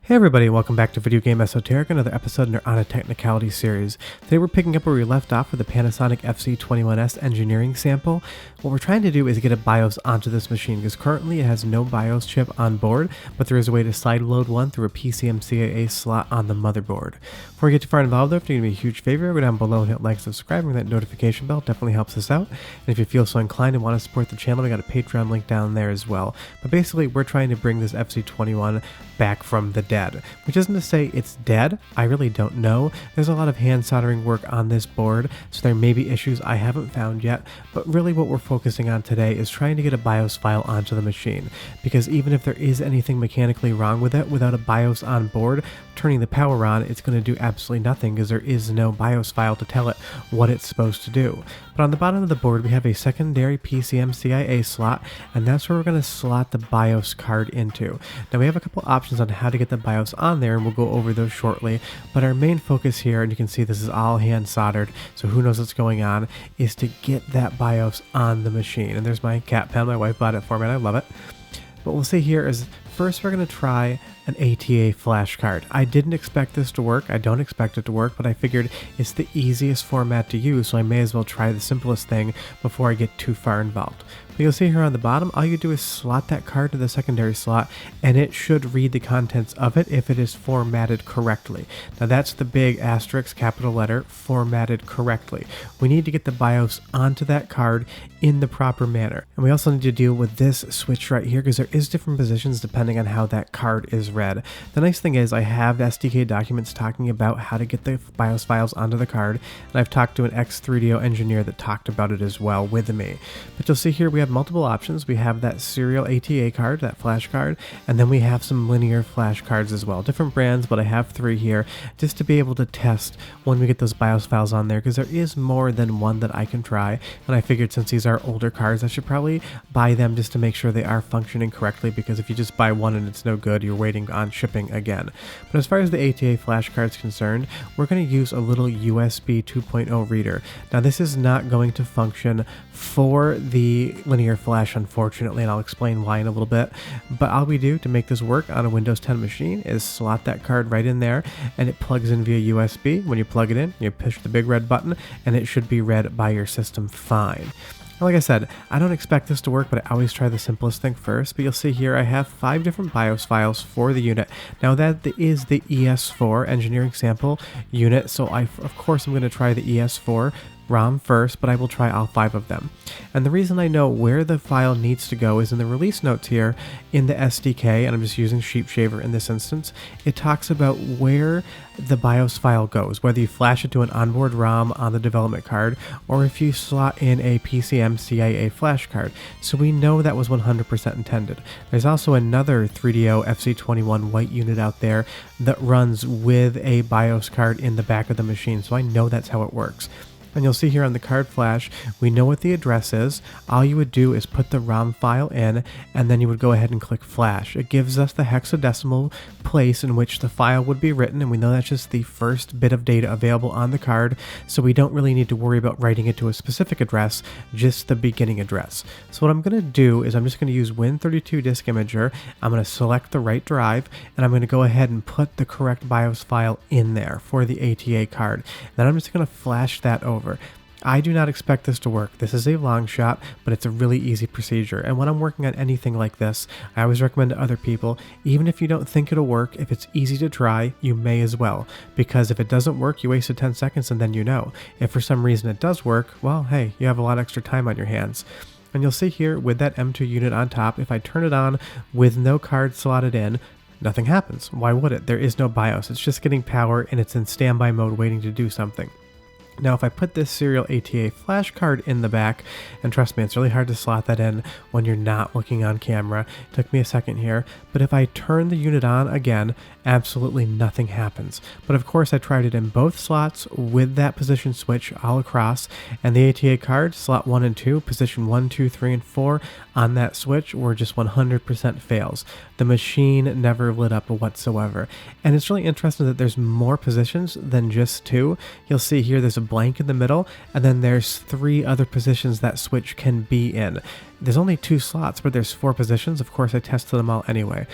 Hey everybody, welcome back to Video Game Esoteric, another episode in our On a Technicality series. Today we're picking up where we left off with the Panasonic FZ-21 ES engineering sample. What we're trying to do is get a BIOS onto this machine, because currently it has no BIOS chip on board, but there is a way to side load one through a PCMCIA slot on the motherboard. Before we get too far involved though, if you're going to be a huge favor, go down below and hit like, subscribe, and that notification bell definitely helps us out. And if you feel so inclined and want to support the channel, we got a Patreon link down there as well. But basically, we're trying to bring this FZ-21 back from the dead, which isn't to say it's dead. I really don't know. There's a lot of hand soldering work on this board, so there may be issues I haven't found yet, but really what we're focusing on today is trying to get a BIOS file onto the machine, because even if there is anything mechanically wrong with it, without a BIOS on board, turning the power on, it's going to do absolutely nothing because there is no BIOS file to tell it what it's supposed to do. But on the bottom of the board, we have a secondary PCMCIA slot, and that's where we're going to slot the BIOS card into. Now we have a couple options on how to get the BIOS on there, and we'll go over those shortly, but our main focus here, and you can see this is all hand soldered, so who knows what's going on, is to get that BIOS on the machine. And there's my cat pen, my wife bought it for me and I love it. What we'll see here is first we're going to try an ATA flash card. I didn't expect this to work, I don't expect it to work, but I figured it's the easiest format to use, so I may as well try the simplest thing before I get too far involved. But you'll see here on the bottom, all you do is slot that card to the secondary slot, and it should read the contents of it if it is formatted correctly. Now that's the big asterisk, capital letter, formatted correctly. We need to get the BIOS onto that card in the proper manner. And we also need to deal with this switch right here, because there is different positions depending on how that card is read. The nice thing is I have SDK documents talking about how to get the BIOS files onto the card, and I've talked to an ex-3DO engineer that talked about it as well with me. But you'll see here we have multiple options. We have that serial ATA card, that flash card, and then we have some linear flash cards as well. Different brands, but I have three here just to be able to test when we get those BIOS files on there, because there is more than one that I can try, and I figured since these are older cards, I should probably buy them just to make sure they are functioning correctly, because if you just buy one and it's no good, you're waiting on shipping again. But as far as the ATA flash card is concerned, we're going to use a little USB 2.0 reader. Now this is not going to function for the linear flash, unfortunately, and I'll explain why in a little bit. But all we do to make this work on a Windows 10 machine is slot that card right in there, and it plugs in via USB. When you plug it in, you push the big red button, and it should be read by your system fine. Like I said, I don't expect this to work, but I always try the simplest thing first. But you'll see here I have 5 different BIOS files for the unit. Now that is the ES4 engineering sample unit, so of course I'm going to try the ES4 ROM first, but I will try all 5 of them. And the reason I know where the file needs to go is in the release notes here in the SDK, and I'm just using Sheepshaver in this instance. It talks about where the BIOS file goes, whether you flash it to an onboard ROM on the development card, or if you slot in a PCMCIA flash card. So we know that was 100% intended. There's also another 3DO FZ-21 white unit out there that runs with a BIOS card in the back of the machine, so I know that's how it works. And you'll see here on the card flash, we know what the address is. All you would do is put the ROM file in, and then you would go ahead and click flash. It gives us the hexadecimal place in which the file would be written, and we know that's just the first bit of data available on the card, so we don't really need to worry about writing it to a specific address, just the beginning address. So what I'm going to do is I'm just going to use Win32 Disk Imager. I'm going to select the right drive, and I'm going to go ahead and put the correct BIOS file in there for the ATA card. Then I'm just going to flash that over. I do not expect this to work. This is a long shot, but it's a really easy procedure. And when I'm working on anything like this, I always recommend to other people, even if you don't think it'll work, if it's easy to try, you may as well. Because if it doesn't work, you wasted 10 seconds and then you know. If for some reason it does work, well, hey, you have a lot extra time on your hands. And you'll see here with that M2 unit on top, if I turn it on with no card slotted in, nothing happens. Why would it? There is no BIOS. It's just getting power and it's in standby mode waiting to do something. Now if I put this serial ATA flash card in the back, and trust me, it's really hard to slot that in when you're not looking on camera. It took me a second here, but if I turn the unit on again, absolutely nothing happens. But of course I tried it in both slots with that position switch all across, and the ATA card, slot 1 and 2, position 1, 2, 3, and 4 on that switch were just 100% fails. The machine never lit up whatsoever. And it's really interesting that there's more positions than just 2. You'll see here there's a blank in the middle, and then there's 3 other positions that switch can be in. There's only 2 slots, but there's 4 positions. Of course, I tested them all anyway.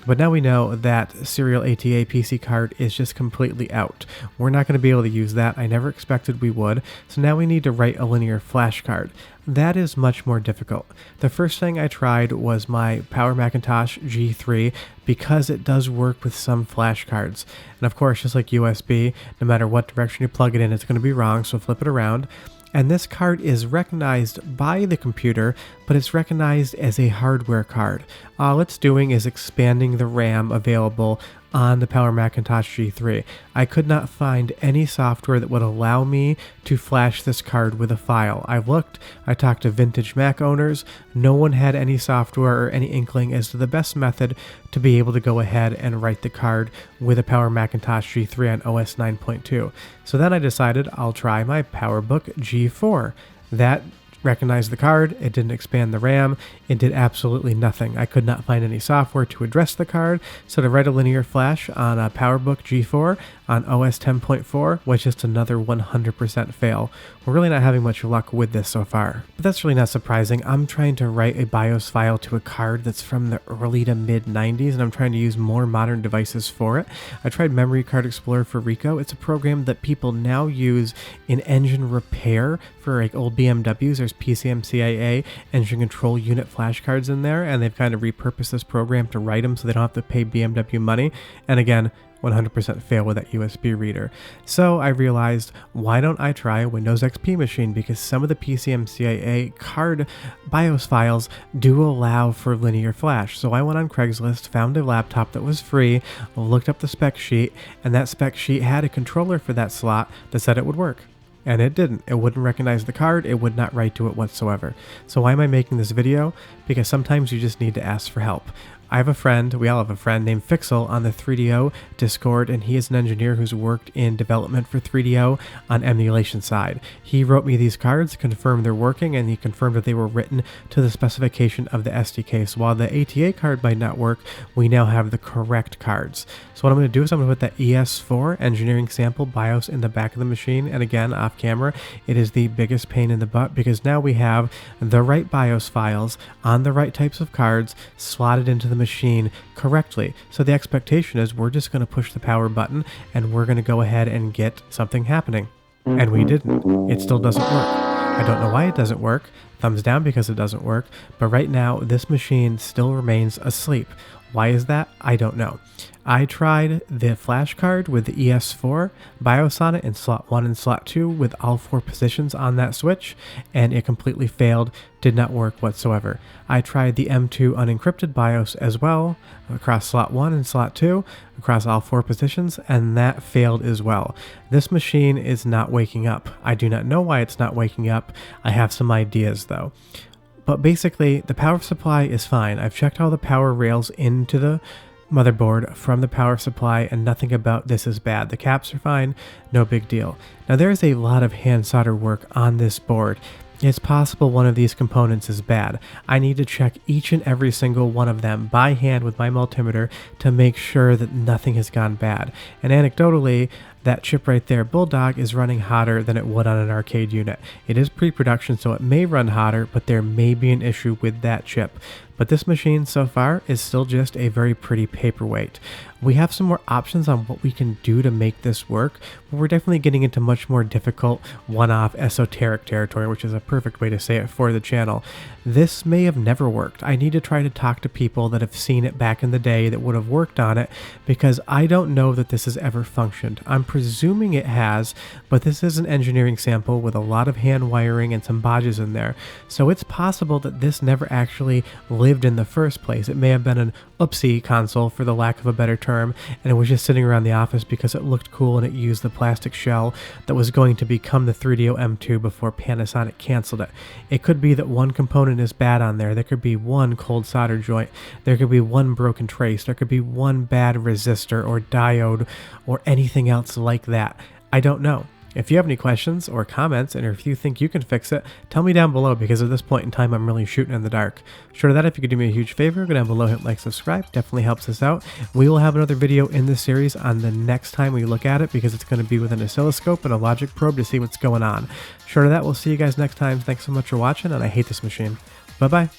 But now we know that serial ATA PC card is just completely out. We're not going to be able to use that. I never expected we would. So now we need to write a linear flash card. That is much more difficult. The first thing I tried was my Power Macintosh G3 because it does work with some flash cards. And of course, just like USB, no matter what direction you plug it in, it's going to be wrong, so flip it around. And this card is recognized by the computer, but it's recognized as a hardware card. All it's doing is expanding the RAM available on the Power Macintosh G3. I could not find any software that would allow me to flash this card with a file. I looked, I talked to vintage Mac owners, no one had any software or any inkling as to the best method to be able to go ahead and write the card with a Power Macintosh G3 on OS 9.2. So then I decided I'll try my PowerBook G4. That recognized the card, it didn't expand the RAM, it did absolutely nothing. I could not find any software to address the card, so to write a linear flash on a PowerBook G4 on OS 10.4 was just another 100% fail. We're really not having much luck with this so far. But that's really not surprising. I'm trying to write a BIOS file to a card that's from the early to mid 90s, and I'm trying to use more modern devices for it. I tried Memory Card Explorer for Rico. It's a program that people now use in engine repair for like old BMWs. There's PCMCIA engine control unit flashcards in there, and they've kind of repurposed this program to write them so they don't have to pay BMW money. And again, 100% fail with that USB reader. So I realized, why don't I try a Windows XP machine, because some of the PCMCIA card BIOS files do allow for linear flash. So I went on Craigslist, found a laptop that was free, looked up the spec sheet, and that spec sheet had a controller for that slot that said it would work. And it didn't. It wouldn't recognize the card, it would not write to it whatsoever. So why am I making this video? Because sometimes you just need to ask for help. I have a friend, we all have a friend named Hixon on the 3DO Discord, and he is an engineer who's worked in development for 3DO on emulation side. He wrote me these cards, confirmed they're working, and he confirmed that they were written to the specification of the SDK. So while the ATA card might not work, we now have the correct cards. So what I'm going to do is I'm going to put that ES4 engineering sample BIOS in the back of the machine, and again, off camera, it is the biggest pain in the butt because now we have the right BIOS files on the right types of cards slotted into the machine correctly. So the expectation is we're just going to push the power button and we're going to go ahead and get something happening. And we didn't. It still doesn't work. I don't know why it doesn't work. Thumbs down because it doesn't work. But right now, this machine still remains asleep. Why is that? I don't know. I tried the flash card with the ES4 BIOS on it in slot 1 and slot 2 with all 4 positions on that switch, and it completely failed, did not work whatsoever. I tried the M2 unencrypted BIOS as well across slot 1 and slot 2 across all 4 positions, and that failed as well. This machine is not waking up. I do not know why it's not waking up. I have some ideas though. But basically, the power supply is fine. I've checked all the power rails into the motherboard from the power supply, and nothing about this is bad. The caps are fine, no big deal. Now there is a lot of hand solder work on this board. It's possible one of these components is bad. I need to check each and every single one of them by hand with my multimeter to make sure that nothing has gone bad. And anecdotally, that chip right there, Bulldog, is running hotter than it would on an arcade unit. It is pre-production, so it may run hotter, but there may be an issue with that chip. But this machine so far is still just a very pretty paperweight. We have some more options on what we can do to make this work, but we're definitely getting into much more difficult one-off esoteric territory, which is a perfect way to say it for the channel. This may have never worked. I need to try to talk to people that have seen it back in the day that would have worked on it, because I don't know that this has ever functioned. I'm presuming it has, but this is an engineering sample with a lot of hand wiring and some bodges in there. So it's possible that this never actually lived in the first place. It may have been an oopsie console, for the lack of a better term, and it was just sitting around the office because it looked cool and it used the plastic shell that was going to become the 3DO M2 before Panasonic canceled it. It could be that one component is bad on there. There could be one cold solder joint. There could be one broken trace. There could be one bad resistor or diode or anything else like that. I don't know. If you have any questions or comments, and if you think you can fix it, tell me down below, because at this point in time I'm really shooting in the dark. Short of that, if you could do me a huge favor, go down below, hit like, subscribe, definitely helps us out. We will have another video in this series on the next time we look at it, because it's going to be with an oscilloscope and a logic probe to see what's going on. Short of that, we'll see you guys next time. Thanks so much for watching, and I hate this machine. Bye bye.